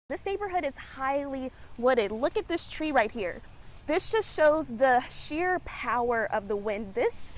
This neighborhood is highly wooded. Look at this tree right here. This just shows the sheer power of the wind. This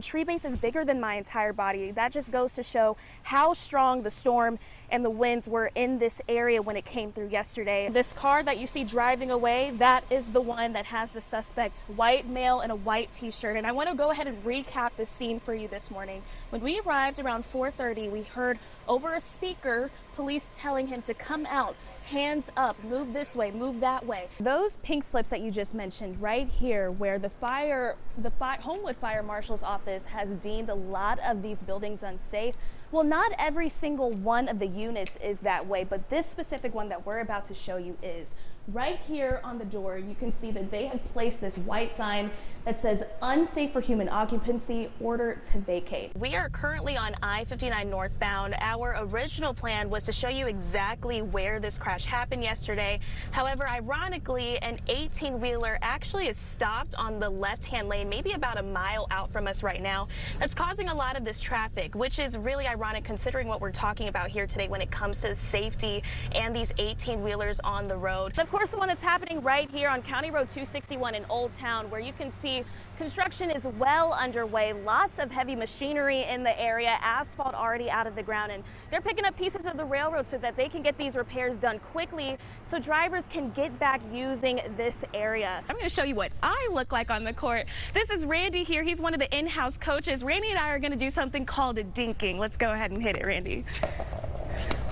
tree base is bigger than my entire body. That just goes to show how strong the storm and the winds were in this area when it came through yesterday. This car that you see driving away, that is the one that has the suspect, white male in a white t-shirt. And I want to go ahead and recap the scene for you this morning. When we arrived around 4:30, we heard over a speaker police telling him to come out, hands up, move this way, move that way. Those pink slips that you just mentioned right here, where the Homewood Fire Marshal's office has deemed a lot of these buildings unsafe. Well, not every single one of the units is that way, but this specific one that we're about to show you is. Right here on the door, you can see that they have placed this white sign that says unsafe for human occupancy, order to vacate. We are currently on I-59 northbound. Our original plan was to show you exactly where this crash happened yesterday. However, ironically, an 18-wheeler actually is stopped on the left-hand lane, maybe about a mile out from us right now. That's causing a lot of this traffic, which is really ironic considering what we're talking about here today when it comes to safety and these 18-wheelers on the road. Of course, the one that's happening right here on County Road 261 in Old Town, where you can see construction is well underway. Lots of heavy machinery in the area, asphalt already out of the ground, and they're picking up pieces of the railroad so that they can get these repairs done quickly so drivers can get back using this area. I'm going to show you what I look like on the court. This is Randy here. He's one of the in-house coaches. Randy and I are going to do something called a dinking. Let's go ahead and hit it, Randy.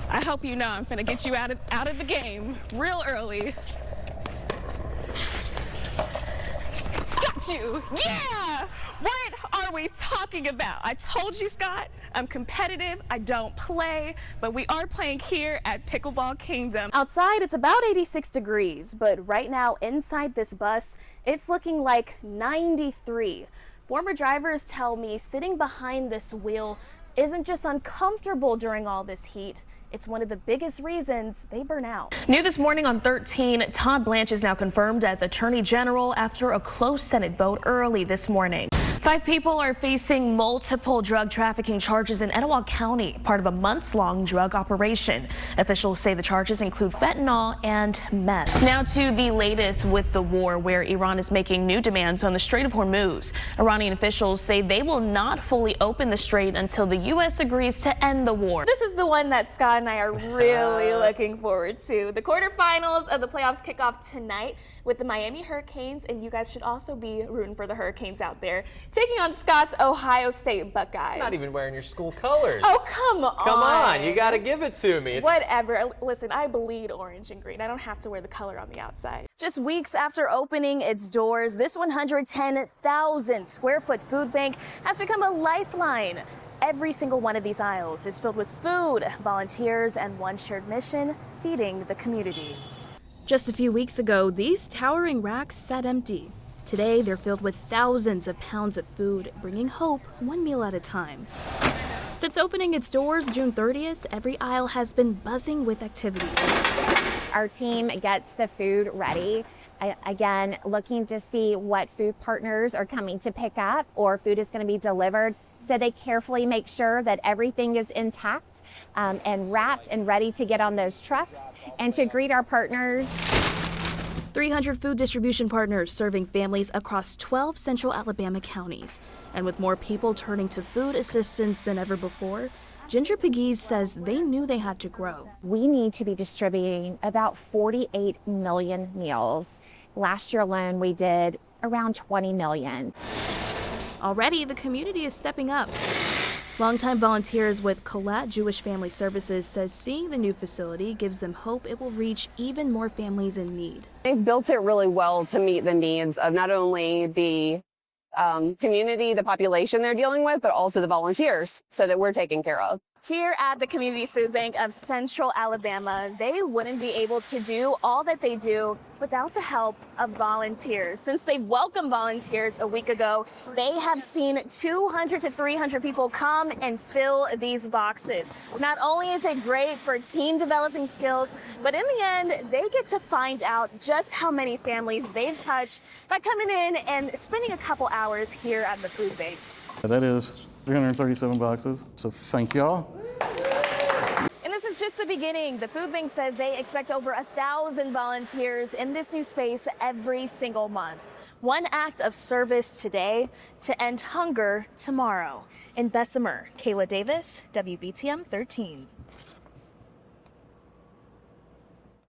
I hope you know I'm going to get you out of the game real early. Got you. Yeah! What are we talking about? I told you, Scott, I'm competitive. I don't play, but we are playing here at Pickleball Kingdom. Outside, it's about 86 degrees, but right now inside this bus, it's looking like 93. Former drivers tell me sitting behind this wheel isn't just uncomfortable during all this heat. It's one of the biggest reasons they burn out. New this morning on 13, Todd Blanche is now confirmed as Attorney General after a close Senate vote early this morning. 5 people are facing multiple drug trafficking charges in Etowah County, part of a months-long drug operation. Officials say the charges include fentanyl and meth. Now to the latest with the war, where Iran is making new demands on the Strait of Hormuz. Iranian officials say they will not fully open the strait until the U.S. agrees to end the war. This is the one that Scott and I are really looking forward to. The quarterfinals of the playoffs kick off tonight with the Miami Hurricanes, and you guys should also be rooting for the Hurricanes out there, taking on Scott's Ohio State Buckeyes. Not even wearing your school colors. Oh, come on. Come on, you got to give it to me. Whatever. Listen, I bleed orange and green. I don't have to wear the color on the outside. Just weeks after opening its doors, this 110,000 square foot food bank has become a lifeline. Every single one of these aisles is filled with food, volunteers, and one shared mission: feeding the community. Just a few weeks ago, these towering racks sat empty. Today, they're filled with thousands of pounds of food, bringing hope one meal at a time. Since opening its doors June 30th, every aisle has been buzzing with activity. Our team gets the food ready. Again, looking to see what food partners are coming to pick up or food is going to be delivered. So they carefully make sure that everything is intact and wrapped and ready to get on those trucks and to greet our partners. 300 food distribution partners serving families across 12 central Alabama counties. And with more people turning to food assistance than ever before, Ginger Pegues says they knew they had to grow. We need to be distributing about 48 million meals. Last year alone, we did around 20 million. Already, the community is stepping up. Longtime volunteers with Colette Jewish Family Services says seeing the new facility gives them hope it will reach even more families in need. They've built it really well to meet the needs of not only the community, the population they're dealing with, but also the volunteers, so that we're taken care of. Here at the Community Food Bank of Central Alabama, they wouldn't be able to do all that they do without the help of volunteers. Since they've welcomed volunteers a week ago, they have seen 200 to 300 people come and fill these boxes. Not only is it great for team developing skills, but in the end, they get to find out just how many families they've touched by coming in and spending a couple hours here at the food bank. That is 337 boxes, so thank y'all. In the this is just the beginning. The food bank says they expect over 1,000 volunteers in this new space every single month. One act of service today to end hunger tomorrow. In Bessemer, Kayla Davis, WVTM 13.